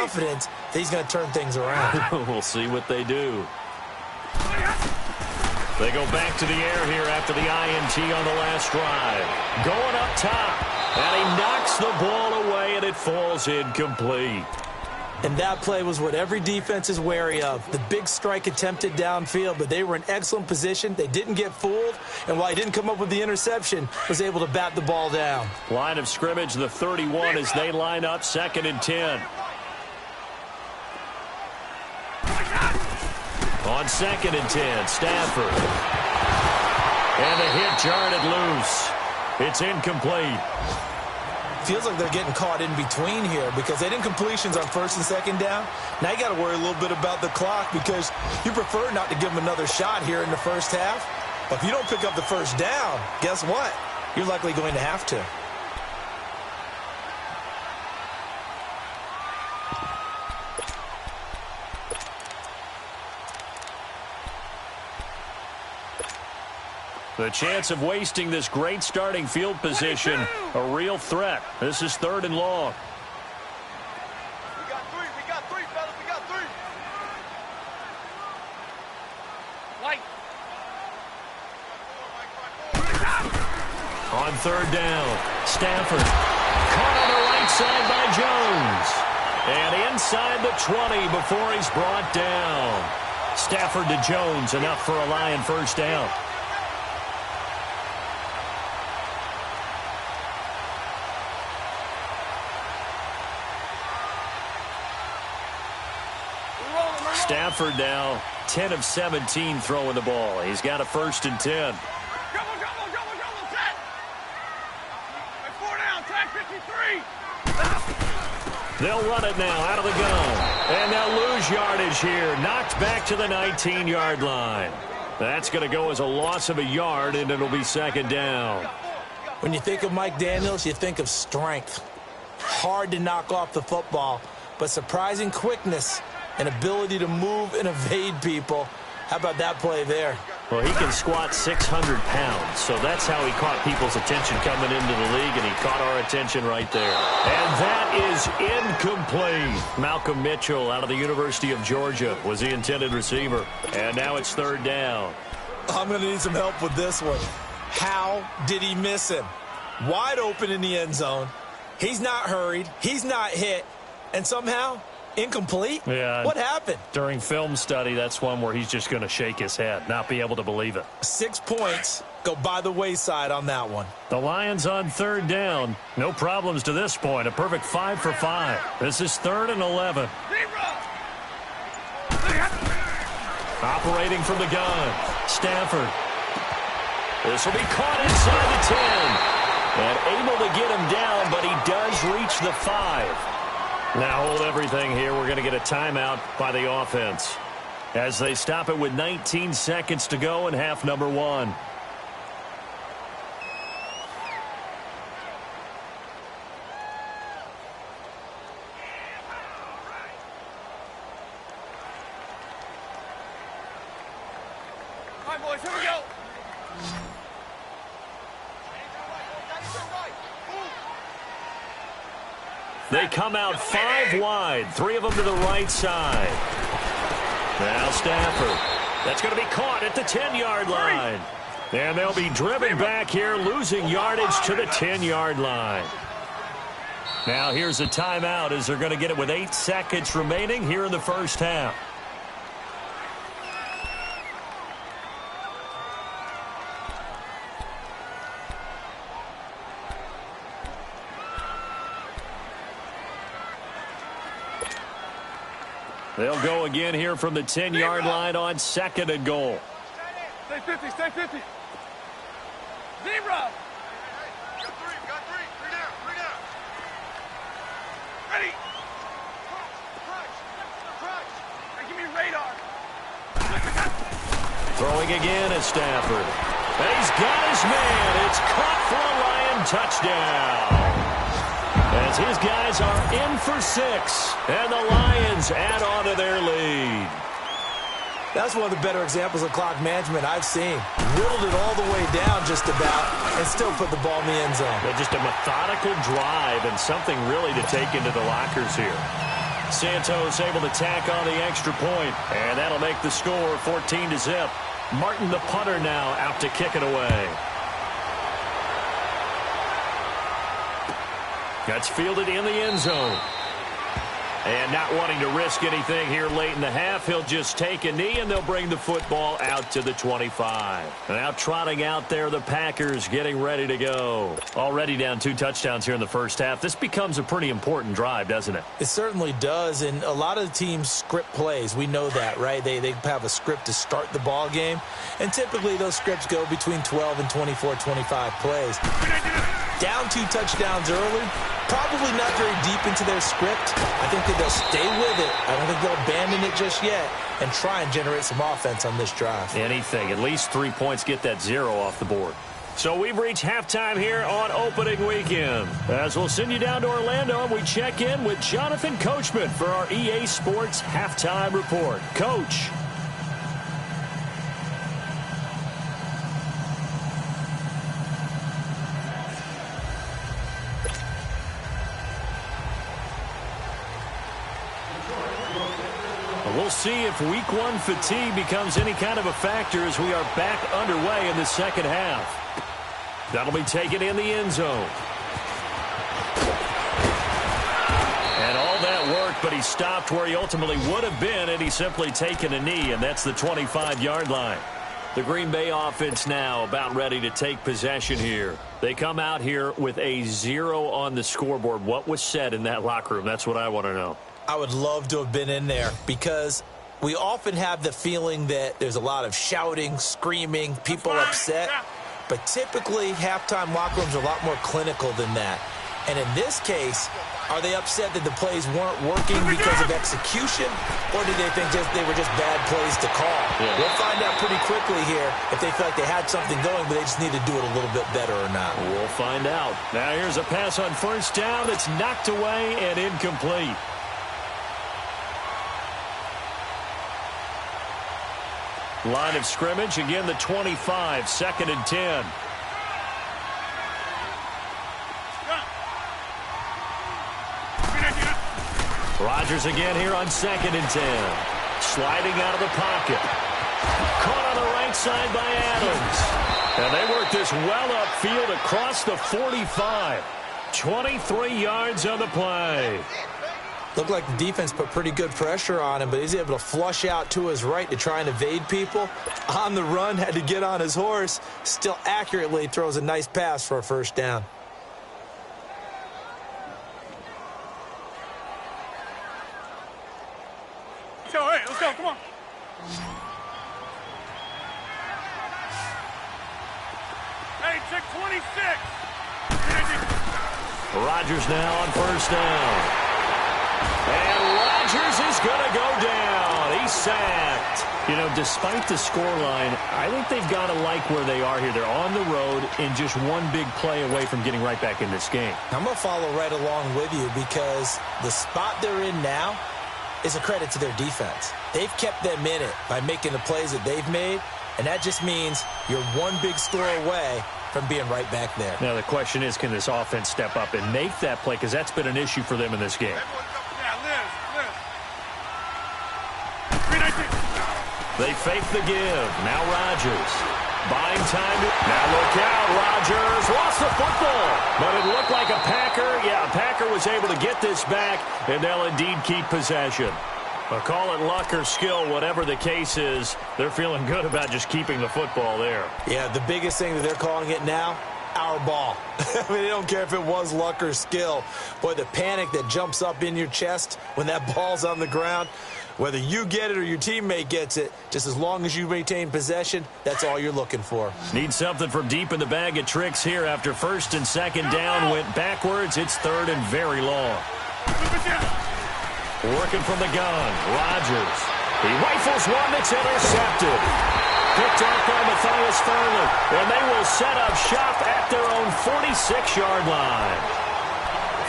confidence that he's going to turn things around. We'll see what they do. They go back to the air here after the INT on the last drive. Going up top, and he knocks the ball away, and it falls incomplete. And that play was what every defense is wary of. The big strike attempted downfield, but they were in excellent position. They didn't get fooled, and while he didn't come up with the interception, was able to bat the ball down. Line of scrimmage, the 31, as they line up 2nd and 10. On 2nd and 10, Stafford. And the hit jarred loose. It's incomplete. Feels like they're getting caught in between here because they didn't completions on 1st and 2nd down. Now you got to worry a little bit about the clock because you prefer not to give them another shot here in the first half. But if you don't pick up the first down, guess what? You're likely going to have to. The chance of wasting this great starting field position, a real threat. This is 3rd and long. We got three, fellas, we got three. White. On 3rd down, Stafford. Caught on the right side by Jones. And inside the 20 before he's brought down. Stafford to Jones, enough for a Lion first down. Stafford now 10 of 17 throwing the ball. He's got a 1st and 10. Double, set. 4 down, tag 53. They'll run it now out of the gun. And they'll lose yardage here. Knocked back to the 19-yard line. That's going to go as a loss of a yard, and it'll be 2nd down. When you think of Mike Daniels, you think of strength. Hard to knock off the football, but surprising quickness and ability to move and evade people. How about that play there? Well, he can squat 600 pounds, so that's how he caught people's attention coming into the league, and he caught our attention right there. And that is incomplete. Malcolm Mitchell out of the University of Georgia was the intended receiver. And now it's 3rd down. I'm going to need some help with this one. How did he miss him? Wide open in the end zone. He's not hurried. He's not hit. And somehow, incomplete? Yeah. What happened? During film study, that's one where he's just going to shake his head, not be able to believe it. 6 points go by the wayside on that one. The Lions on 3rd down. No problems to this point. A perfect 5 for 5. This is 3rd and 11. Operating from the gun. Stafford. This will be caught inside the 10. And able to get him down, but he does reach the 5. Now hold everything here. We're going to get a timeout by the offense as they stop it with 19 seconds to go in half number 1. All right, boys, here we go. They come out 5 wide, 3 of them to the right side. Now Stafford. That's going to be caught at the 10-yard line. And they'll be driven back here, losing yardage to the 10-yard line. Now here's a timeout as they're going to get it with 8 seconds remaining here in the first half. They'll go again here from the 10-yard line on 2nd and goal. Stay 50, stay 50. Zebra. Got three. Three down. Ready. Crunch. Hey, give me radar. Throwing again is Stafford. He's got his man. It's caught for a Lion touchdown. As his guys are in for 6, and the Lions add on to their lead. That's one of the better examples of clock management I've seen. Whittled it all the way down just about and still put the ball in the end zone. But just a methodical drive and something really to take into the lockers here. Santos able to tack on the extra point, and that'll make the score 14-0. Martin, the punter, now out to kick it away. That's fielded in the end zone. And not wanting to risk anything here late in the half, he'll just take a knee, and they'll bring the football out to the 25. Now trotting out there, the Packers getting ready to go. Already down 2 touchdowns here in the first half. This becomes a pretty important drive, doesn't it? It certainly does, and a lot of the teams script plays. We know that, right? They have a script to start the ball game, and typically those scripts go between 12 and 24, 25 plays. Down 2 touchdowns early, probably not very deep into their script. I think that they'll stay with it. I don't think they'll abandon it just yet and try and generate some offense on this drive. Anything. At least 3 points, get that 0 off the board. So we've reached halftime here on opening weekend. As we'll send you down to Orlando, and we check in with Jonathan Coachman for our EA Sports Halftime Report. Coach. We'll see if week 1 fatigue becomes any kind of a factor as we are back underway in the second half. That'll be taken in the end zone. And all that worked, but he stopped where he ultimately would have been, and he's simply taken a knee, and that's the 25-yard line. The Green Bay offense now about ready to take possession here. They come out here with a 0 on the scoreboard. What was said in that locker room? That's what I want to know. I would love to have been in there because we often have the feeling that there's a lot of shouting, screaming, people upset. But typically, halftime locker rooms are a lot more clinical than that. And in this case, are they upset that the plays weren't working because of execution, or did they think they were just bad plays to call? Yeah. We'll find out pretty quickly here if they feel like they had something going, but they just need to do it a little bit better or not. We'll find out. Now here's a pass on first down that's knocked away and incomplete. Line of scrimmage, again the 25, 2nd and 10. Rodgers again here on 2nd and 10. Sliding out of the pocket. Caught on the right side by Adams. And they work this well upfield across the 45. 23 yards on the play. Looked like the defense put pretty good pressure on him, but he's able to flush out to his right to try and evade people. On the run, had to get on his horse. Still accurately throws a nice pass for a first down. Hey, let's go, come on. Hey, check 26. Rodgers now on first down. And Rodgers is going to go down. He's sacked. You know, despite the scoreline, I think they've got to like where they are here. They're on the road and just one big play away from getting right back in this game. I'm going to follow right along with you because the spot they're in now is a credit to their defense. They've kept them in it by making the plays that they've made, and that just means you're one big score away from being right back there. Now, the question is, can this offense step up and make that play? Because that's been an issue for them in this game. They fake the give. Now Rodgers. Buying time. Now look out. Rodgers lost the football. But it looked like a Packer. Yeah, a Packer was able to get this back, and they'll indeed keep possession. But call it luck or skill, whatever the case is, they're feeling good about just keeping the football there. Yeah, the biggest thing that they're calling it now, our ball. I mean, they don't care if it was luck or skill. Boy, the panic that jumps up in your chest when that ball's on the ground, whether you get it or your teammate gets it, just as long as you maintain possession, that's all you're looking for. Need something from deep in the bag of tricks here after 1st and 2nd down. Went backwards. It's 3rd and very long. Working from the gun. Rodgers. He rifles one that's intercepted. Picked off by Matthias Furley. And they will set up shop at their own 46-yard line.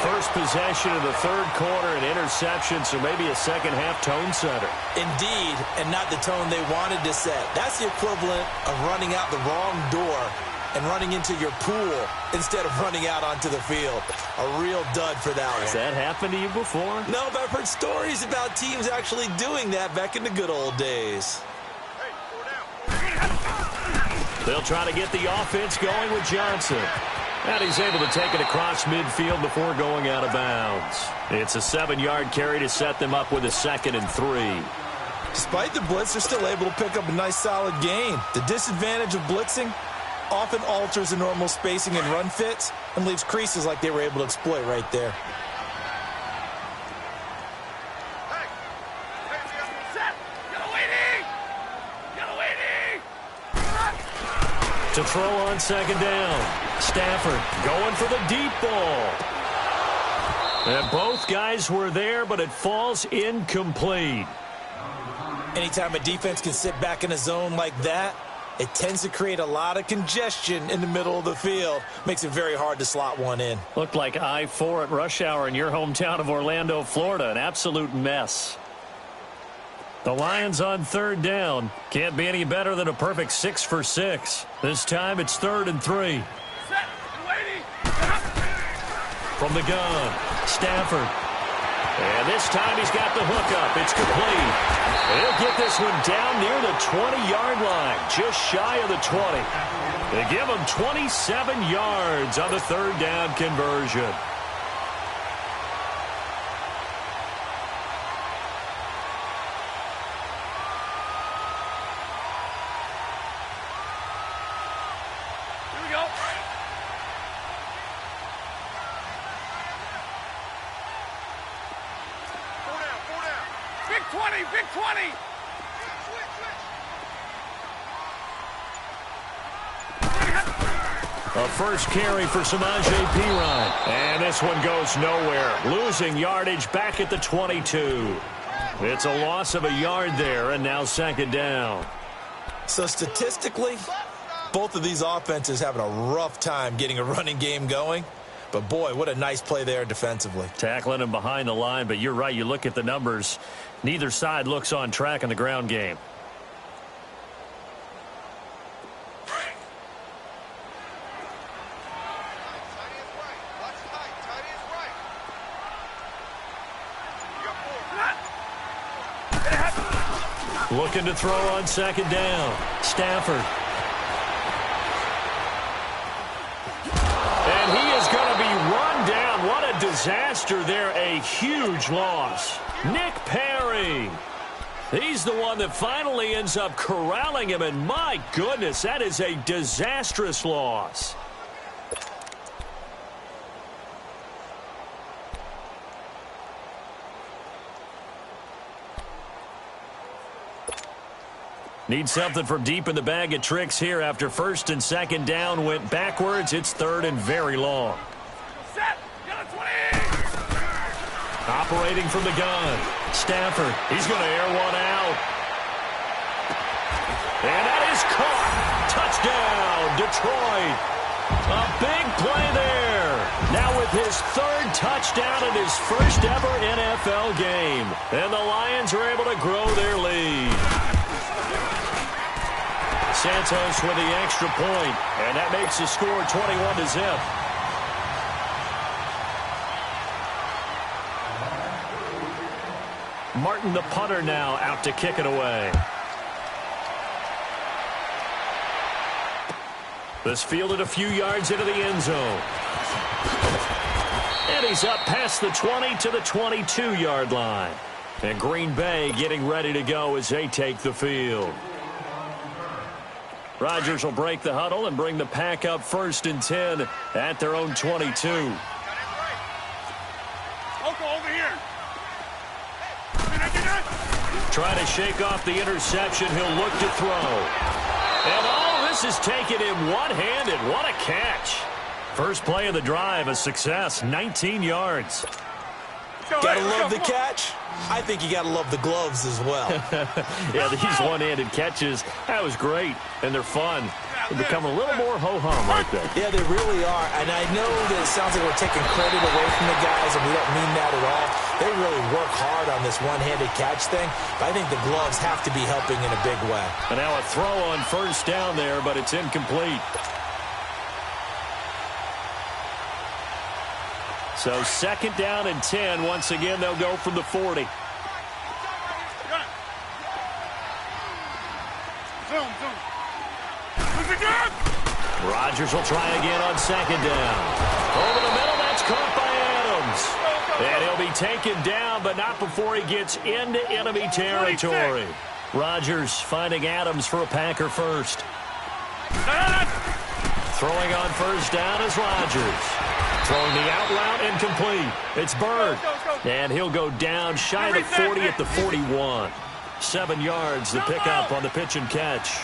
First possession of the 3rd quarter, an interception, so maybe a second-half tone setter. Indeed, and not the tone they wanted to set. That's the equivalent of running out the wrong door and running into your pool instead of running out onto the field. A real dud for that one. Has that happened to you before? No, but I've heard stories about teams actually doing that back in the good old days. They'll try to get the offense going with Johnson. And he's able to take it across midfield before going out of bounds. It's a 7-yard carry to set them up with a 2nd and 3. Despite the blitz, they're still able to pick up a nice solid gain. The disadvantage of blitzing often alters the normal spacing and run fits and leaves creases like they were able to exploit right there. To throw on 2nd down. Stafford going for the deep ball. And both guys were there, but it falls incomplete. Anytime a defense can sit back in a zone like that, it tends to create a lot of congestion in the middle of the field. Makes it very hard to slot one in. Looked like I-4 at rush hour in your hometown of Orlando, Florida. An absolute mess. The Lions on 3rd down. Can't be any better than a perfect 6 for 6. This time it's 3rd and 3. From the gun, Stafford. And this time he's got the hookup. It's complete. He'll get this one down near the 20-yard line, just shy of the 20. They give him 27 yards on the 3rd down conversion. Big 20. A first carry for Samaje Perine. And this one goes nowhere. Losing yardage back at the 22. It's a loss of a yard there, and now 2nd down. So statistically, both of these offenses having a rough time getting a running game going. But, boy, what a nice play there defensively. Tackling him behind the line, but you're right. You look at the numbers. Neither side looks on track in the ground game. Looking to throw on 2nd down. Stafford. And he is going to be run down. What a disaster there. A huge loss. Nick Perry. He's the one that finally ends up corralling him. And my goodness, that is a disastrous loss. Need something from deep in the bag of tricks here after 1st and 2nd down went backwards. It's 3rd and very long. Set. Got a 20. Operating from the gun. Stafford. He's going to air one out. And that is caught. Touchdown, Detroit. A big play there. Now with his 3rd touchdown in his first ever NFL game. And the Lions are able to grow their lead. Santos with the extra point, and that makes the score 21-0. Martin, the punter, now out to kick it away. This fielded a few yards into the end zone. And he's up past the 20 to the 22-yard line. And Green Bay getting ready to go as they take the field. Rodgers will break the huddle and bring the pack up 1st and 10 at their own 22. Over here. Trying to shake off the interception. He'll look to throw. And all this is taken in one-handed. What a catch. First play of the drive, a success, 19 yards. Gotta love the catch. I think you gotta love the gloves as well. Yeah, these one-handed catches, that was great, and they're fun. They become a little more ho-hum right there. Yeah, they really are. And I know that it sounds like we're taking credit away from the guys, and we don't mean that at all. They really work hard on this one-handed catch thing, but I think the gloves have to be helping in a big way. And now a throw on 1st down there, but it's incomplete. So 2nd down and 10. Once again, they'll go from the 40. Rodgers will try again on 2nd down. Over the middle, that's caught by Adams. And he'll be taken down, but not before he gets into enemy territory. Rodgers finding Adams for a Packer first. Throwing on 1st down is Rodgers. Throwing the out route incomplete. It's Bird. And he'll go down shy of the 40 at the 41. 7 yards to pick up on the pitch and catch.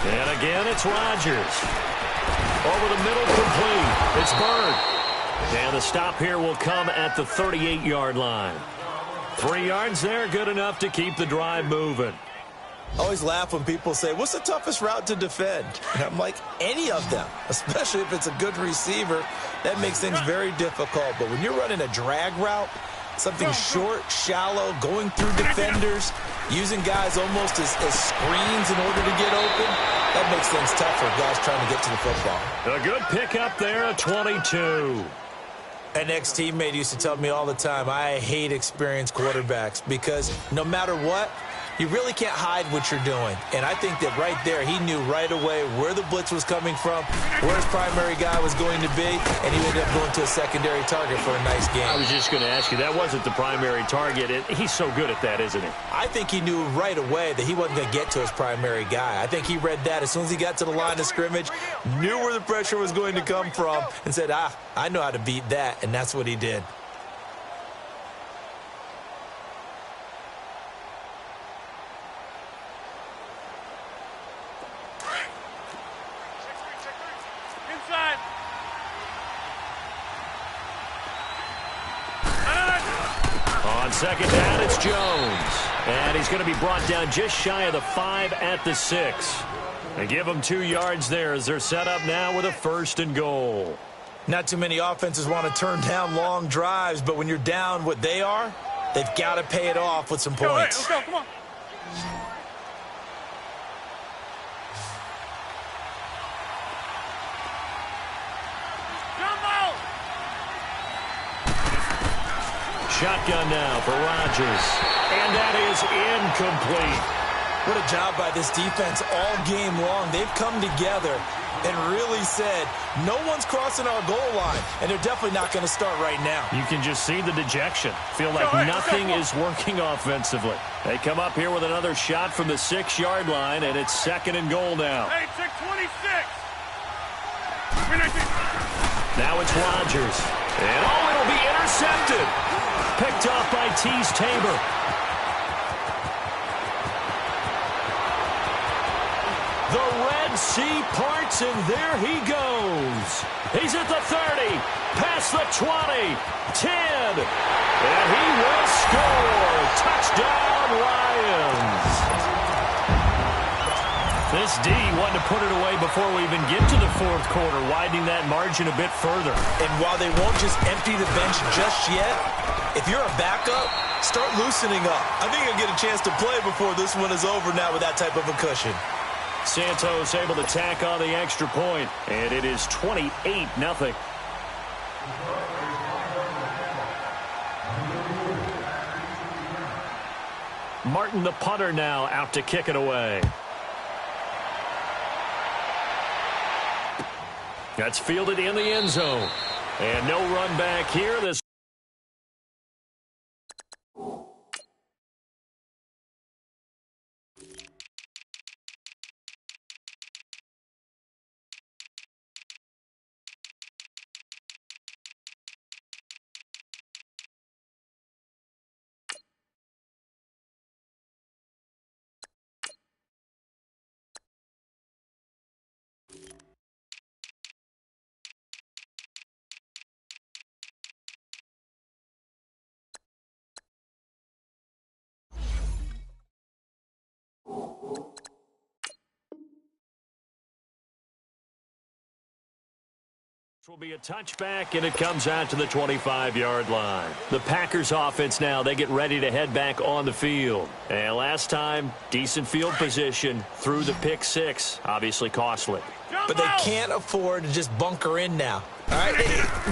And again, it's Rodgers. Over the middle, complete. It's Bird. And the stop here will come at the 38-yard line. 3 yards there, good enough to keep the drive moving. I always laugh when people say, what's the toughest route to defend? And I'm like, any of them, especially if it's a good receiver. That makes things very difficult. But when you're running a drag route, something short, shallow, going through defenders, using guys almost as screens in order to get open, that makes things tough for guys trying to get to the football. A good pickup there, a 22. An ex-teammate used to tell me all the time, I hate experienced quarterbacks because no matter what, you really can't hide what you're doing. And I think that right there, he knew right away where the blitz was coming from, where his primary guy was going to be, and he ended up going to a secondary target for a nice game. I was just going to ask you, that wasn't the primary target. He's so good at that, isn't he? I think he knew right away that he wasn't going to get to his primary guy. I think he read that as soon as he got to the line of scrimmage, knew where the pressure was going to come from, and said, I know how to beat that, and that's what he did. On 2nd down, it's Jones. And he's going to be brought down just shy of the 5 at the 6. They give him 2 yards there as they're set up now with a 1st and goal. Not too many offenses want to turn down long drives, but when you're down what they are, they've got to pay it off with some points. Let's go, come on. Shotgun now for Rodgers. And that is incomplete. What a job by this defense all game long. They've come together and really said, no one's crossing our goal line, and they're definitely not going to start right now. You can just see the dejection. Feel like nothing is working offensively. They come up here with another shot from the 6-yard line, and it's 2nd and goal now. Hey, 626. Now it's Rodgers. And it'll be intercepted. Picked off by Tease Tabor. The Red Sea parts, and there he goes. He's at the 30, past the 20, 10, and he will score. Touchdown, Lions. This D wanted to put it away before we even get to the 4th quarter, widening that margin a bit further. And while they won't just empty the bench just yet, if you're a backup, start loosening up. I think you'll get a chance to play before this one is over now with that type of a cushion. Santos able to tack on the extra point, and it is 28-0. Martin, the punter, now out to kick it away. That's fielded in the end zone. And no run back here. This Will be a touchback, and it comes out to the 25-yard line. The Packers offense now, they get ready to head back on the field. And last time, decent field position through the pick six. Obviously costly. But they can't afford to just bunker in now. All right,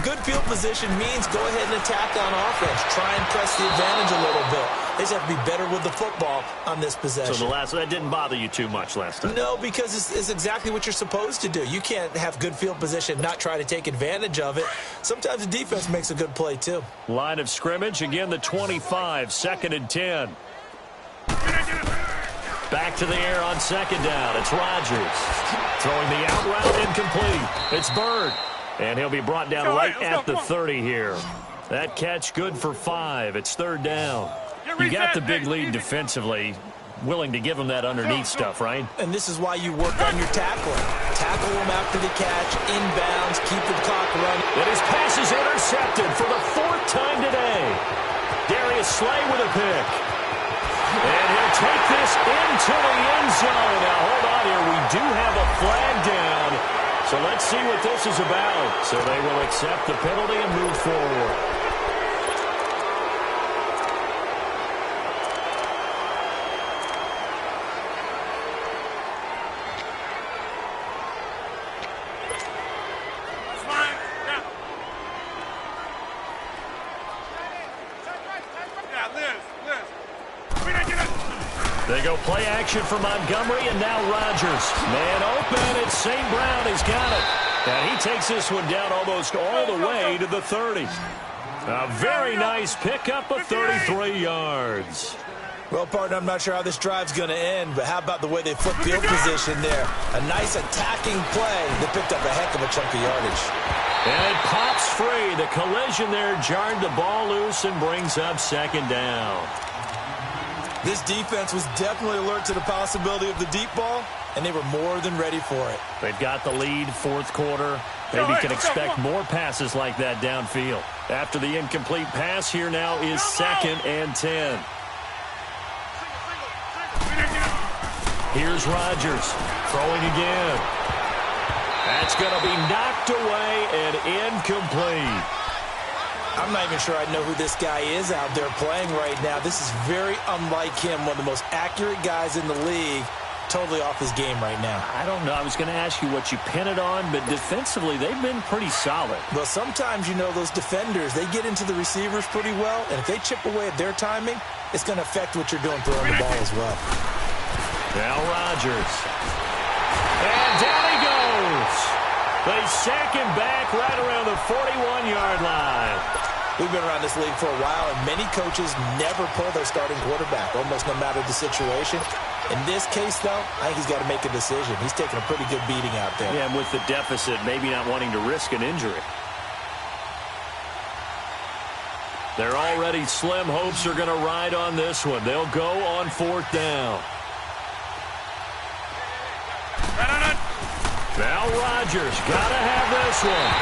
good field position means go ahead and attack on offense. Try and press the advantage a little bit. They just have to be better with the football on this possession. So that didn't bother you too much last time? No, because it's exactly what you're supposed to do. You can't have good field position, not try to take advantage of it. Sometimes the defense makes a good play, too. Line of scrimmage, again, the 25, 2nd and 10. Back to the air on 2nd down. It's Rodgers. Throwing the out route incomplete. It's Bird. And he'll be brought down right at the 30 here. That catch good for 5. It's 3rd down. You got the big lead defensively. Willing to give him that underneath stuff, right? And this is why you work on your tackling. Tackle him after the catch, inbounds, keep the clock running. And his pass is intercepted for the 4th time today. Darius Slay with a pick. And he'll take this into the end zone. Now, hold on here. We do have a flag down. So let's see what this is about. So they will accept the penalty and move forward. They go play action for Montgomery, and now Rodgers. Man open, it's St. Brown. He's got it. And he takes this one down almost all the way to the 30. A very nice pickup of 33 yards. Well, partner, I'm not sure how this drive's going to end, but how about the way they flip field position there? A nice attacking play. They picked up a heck of a chunk of yardage. And it pops free. The collision there jarred the ball loose and brings up 2nd down. This defense was definitely alert to the possibility of the deep ball, and they were more than ready for it. They've got the lead, 4th quarter. Maybe can expect more passes like that downfield. After the incomplete pass, here now is 2nd and 10. Here's Rodgers throwing again. That's going to be knocked away and incomplete. I'm not even sure I know who this guy is out there playing right now. This is very unlike him, one of the most accurate guys in the league. Totally off his game right now. I don't know. I was going to ask you what you pin it on, but defensively, they've been pretty solid. Well, sometimes, you know, those defenders, they get into the receivers pretty well, and if they chip away at their timing, it's going to affect what you're doing throwing the ball as well. Now Rodgers. And down he goes. They sack him back right around the 41-yard line. We've been around this league for a while, and many coaches never pull their starting quarterback, almost no matter the situation. In this case, though, I think he's got to make a decision. He's taking a pretty good beating out there. Yeah, and with the deficit, maybe not wanting to risk an injury. They're already slim hopes are going to ride on this one. They'll go on 4th down. Now Rodgers got to have this one.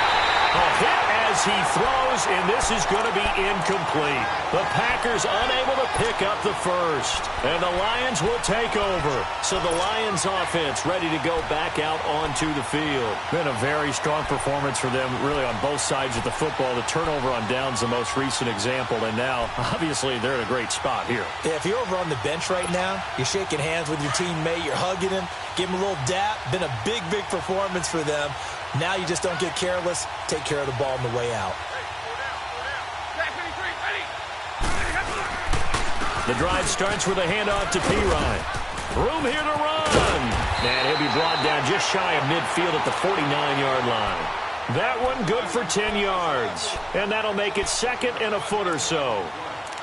A hit as he throws, and this is going to be incomplete. The Packers unable to pick up the first, and the Lions will take over. So the Lions offense ready to go back out onto the field. Been a very strong performance for them, really on both sides of the football. The turnover on downs the most recent example, and now, obviously, they're in a great spot here. Yeah, if you're over on the bench right now, you're shaking hands with your teammate, you're hugging him, give him a little dap. Been a big, big performance for them. Now you just don't get careless. Take care of the ball on the way out. The drive starts with a handoff to Pirine. Room here to run. And he'll be brought down just shy of midfield at the 49-yard line. That one good for 10 yards. And that'll make it 2nd and a foot or so.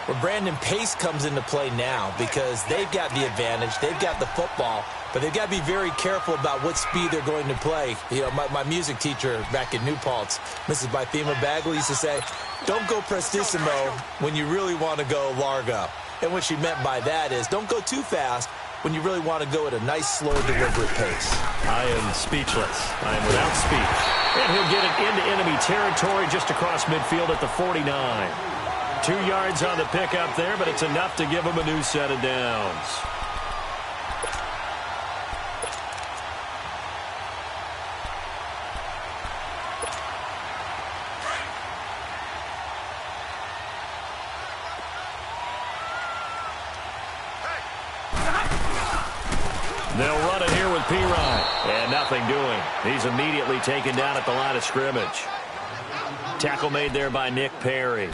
Well, Brandon, pace comes into play now because they've got the advantage. They've got the football, but they've got to be very careful about what speed they're going to play. You know, my music teacher back in New Paltz, Mrs. Bythema Bagley, used to say, don't go prestissimo when you really want to go largo. And what she meant by that is don't go too fast when you really want to go at a nice, slow, deliberate pace. I am speechless. I am without speech. And he'll get it into enemy territory just across midfield at the 49. 2 yards on the pickup there, but it's enough to give him a new set of downs. They'll run it here with P-Ryan. And nothing doing. He's immediately taken down at the line of scrimmage. Tackle made there by Nick Perry.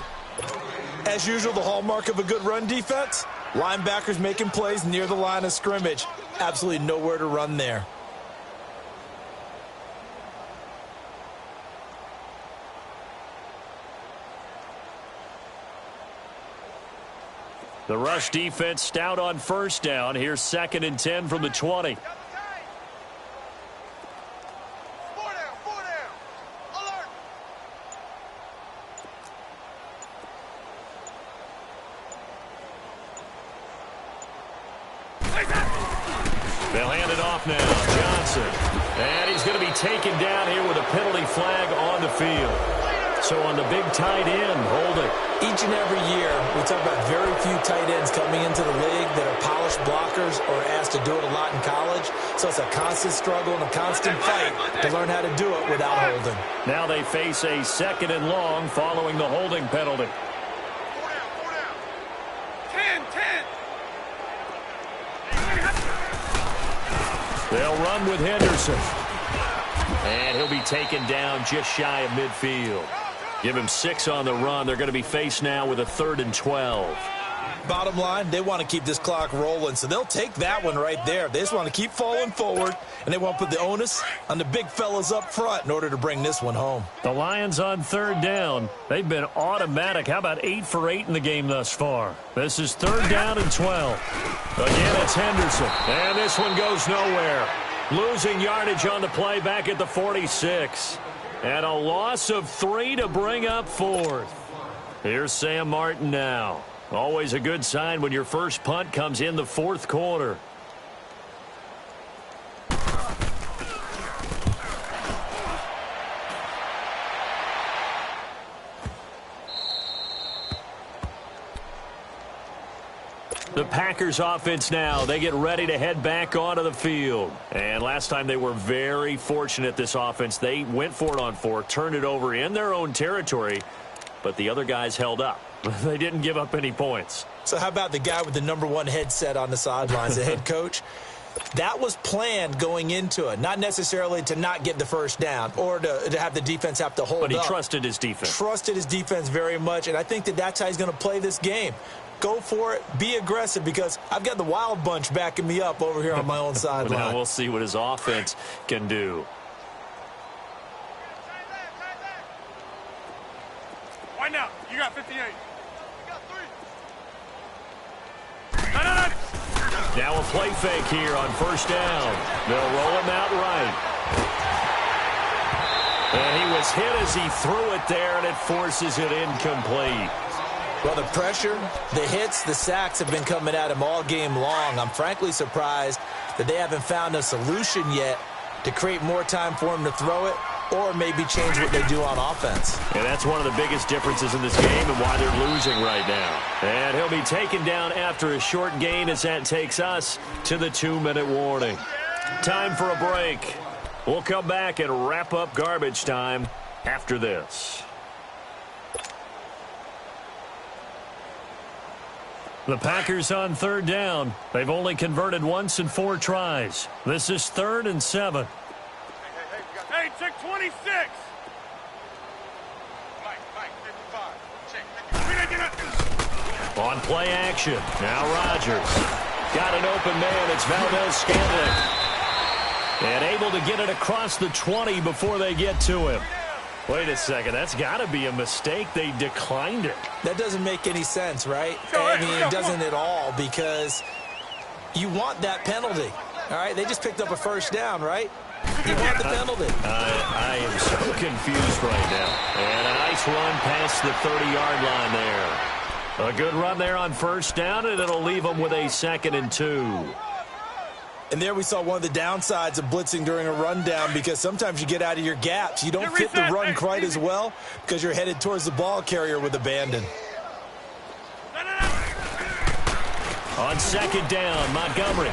As usual, the hallmark of a good run defense, linebackers making plays near the line of scrimmage. Absolutely nowhere to run there. The rush defense stout on first down. Here's 2nd and 10 from the 20. They'll hand it off now. Johnson. And he's going to be taken down here with a penalty flag on the field. So on the big tight end, holding. Each and every year, we talk about very few tight ends coming into the league that are polished blockers or asked to do it a lot in college. So it's a constant struggle and a constant fight to learn how to do it without holding. Now they face a 2nd and long following the holding penalty. 10. They'll run with Henderson. And he'll be taken down just shy of midfield. Give him 6 on the run. They're going to be faced now with a 3rd and 12. Bottom line, they want to keep this clock rolling, so they'll take that one right there. They just want to keep falling forward, and they want to put the onus on the big fellas up front in order to bring this one home. The Lions on 3rd down. They've been automatic. How about 8 for 8 in the game thus far? This is 3rd down and 12. Again, it's Henderson. And this one goes nowhere. Losing yardage on the play back at the 46. And a loss of 3 to bring up 4th. Here's Sam Martin now. Always a good sign when your first punt comes in the 4th quarter. The Packers offense now, they get ready to head back onto the field. And last time they were very fortunate, this offense. They went for it on 4, turned it over in their own territory, but the other guys held up. They didn't give up any points. So how about the guy with the #1 headset on the sidelines, the head coach? That was planned going into it, not necessarily to not get the first down or to have the defense have to hold up. But he trusted his defense. Trusted his defense very much, and I think that that's how he's going to play this game. Go for it. Be aggressive, because I've got the wild bunch backing me up over here on my own sideline. Now we'll see what his offense can do. Wind out. You got 58. You got 3. No. Now a play fake here on first down. They'll roll him out right. And he was hit as he threw it there, and it forces it incomplete. Well, the pressure, the hits, the sacks have been coming at him all game long. I'm frankly surprised that they haven't found a solution yet to create more time for him to throw it or maybe change what they do on offense. And that's one of the biggest differences in this game and why they're losing right now. And he'll be taken down after a short gain as that takes us to the 2-minute warning. Time for a break. We'll come back and wrap up garbage time after this. The Packers on 3rd down. They've only converted once in 4 tries. This is 3rd and 7. Hey, check 26. Mike, 55. Check. On play action. Now Rodgers. Got an open man. It's Valdez-Scantling. And able to get it across the 20 before they get to him. Wait a second. That's got to be a mistake. They declined it. That doesn't make any sense, right? I mean, it doesn't at all, because you want that penalty. All right? They just picked up a first down, right? You want the penalty. I am so confused right now. And a nice run past the 30-yard line there. A good run there on first down, and it'll leave them with a 2nd and 2. And there we saw one of the downsides of blitzing during a rundown, because sometimes you get out of your gaps. You don't fit the run quite as well because you're headed towards the ball carrier with abandon. On 2nd down, Montgomery.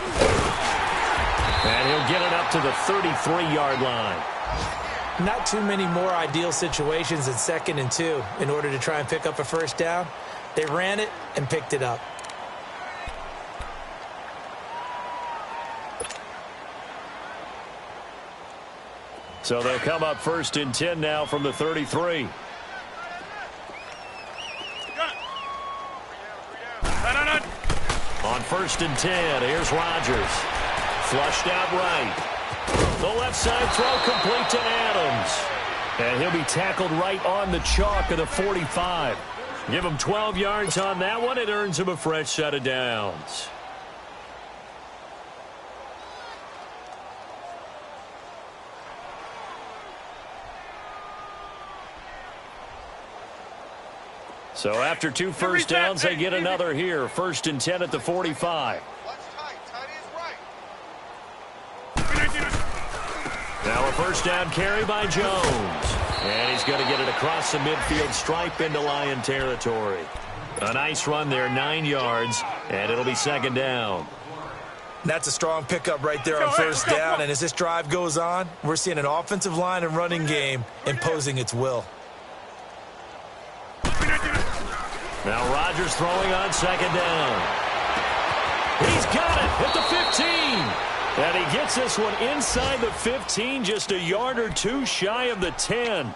And he'll get it up to the 33-yard line. Not too many more ideal situations in 2nd and 2 in order to try and pick up a first down. They ran it and picked it up. So they'll come up 1st and 10 now from the 33. On 1st and 10, here's Rodgers. Flushed out right. The left side throw complete to Adams. And he'll be tackled right on the chalk of the 45. Give him 12 yards on that one. It earns him a fresh set of downs. So after 2 first downs, they get another here. 1st and 10 at the 45. Now a first down carry by Jones. And he's going to get it across the midfield stripe into Lion territory. A nice run there, 9 yards, and it'll be 2nd down. That's a strong pickup right there on 1st down. And as this drive goes on, we're seeing an offensive line and running game imposing its will. Now Rodgers throwing on 2nd down. He's got it at the 15. And he gets this one inside the 15, just a yard or 2 shy of the 10.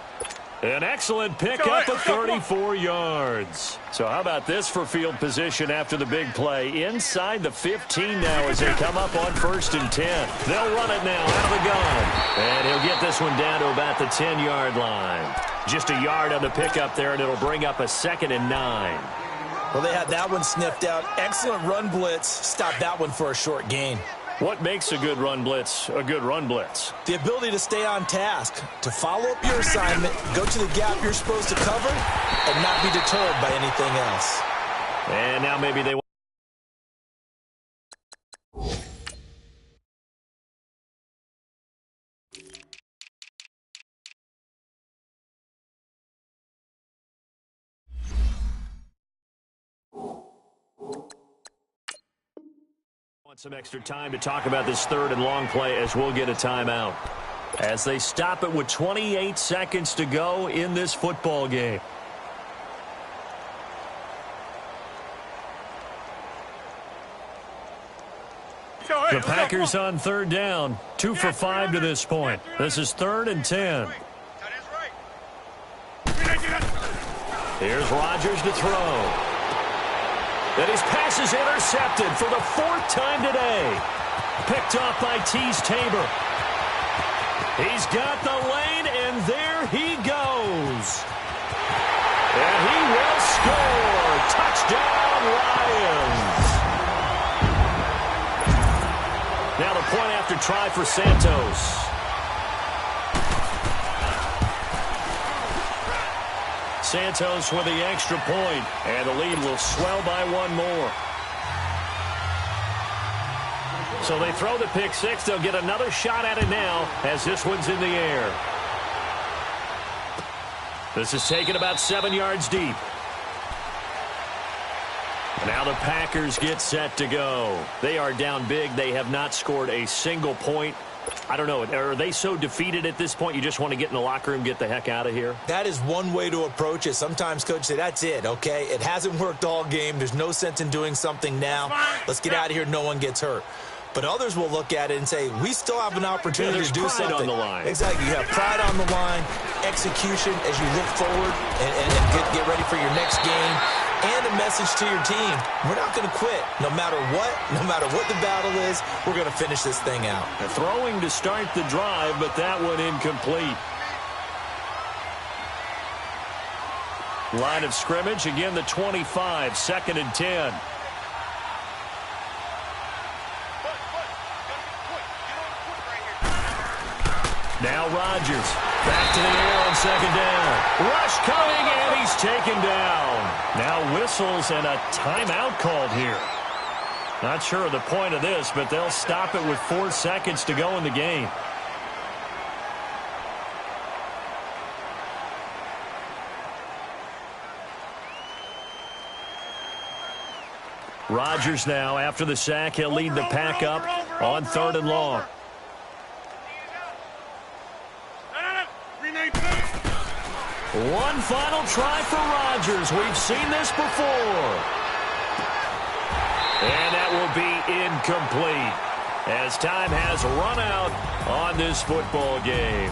An excellent pickup of 34 yards. So how about this for field position after the big play? Inside the 15 now as they come up on 1st and 10. They'll run it now out of the gun. And he'll get this one down to about the 10-yard line. Just a yard on the pickup there, and it'll bring up a 2nd and 9. Well, they had that one sniffed out. Excellent run blitz. Stop that one for a short gain. What makes a good run blitz a good run blitz? The ability to stay on task, to follow up your assignment, go to the gap you're supposed to cover, and not be deterred by anything else. And now maybe they some extra time to talk about this 3rd and long play as we'll get a timeout. As they stop it with 28 seconds to go in this football game. The Packers on 3rd down. 2 for 5 to this point. This is 3rd and 10. Here's Rodgers to throw. And his pass is intercepted for the 4th time today. Picked off by Tabor. He's got the lane, and there he goes. And he will score. Touchdown, Lions. Now the point after try for Santos. Santos with the extra point, and the lead will swell by 1 more. So they throw the pick 6. They'll get another shot at it now as this one's in the air. This is taken about 7 yards deep. Now the Packers get set to go. They are down big. They have not scored a single point. I don't know. Are they so defeated at this point you just want to get in the locker room, get the heck out of here? That is one way to approach it. Sometimes coaches say, that's it, okay? It hasn't worked all game. There's no sense in doing something now. Let's get out of here. No one gets hurt. But others will look at it and say, we still have an opportunity to do something. On the line. Exactly. You have pride on the line, execution as you look forward and get ready for your next game. And a message to your team. We're not going to quit. No matter what the battle is, we're going to finish this thing out. Throwing to start the drive, but that one incomplete. Line of scrimmage, again the 25, 2nd and 10. Now Rodgers, back to the air on 2nd down. Rush coming, and he's taken down. Now whistles and a timeout called here. Not sure of the point of this, but they'll stop it with 4 seconds to go in the game. Rodgers now, after the sack, he'll lead the pack up on 3rd and long. One final try for Rodgers. We've seen this before. And that will be incomplete as time has run out on this football game.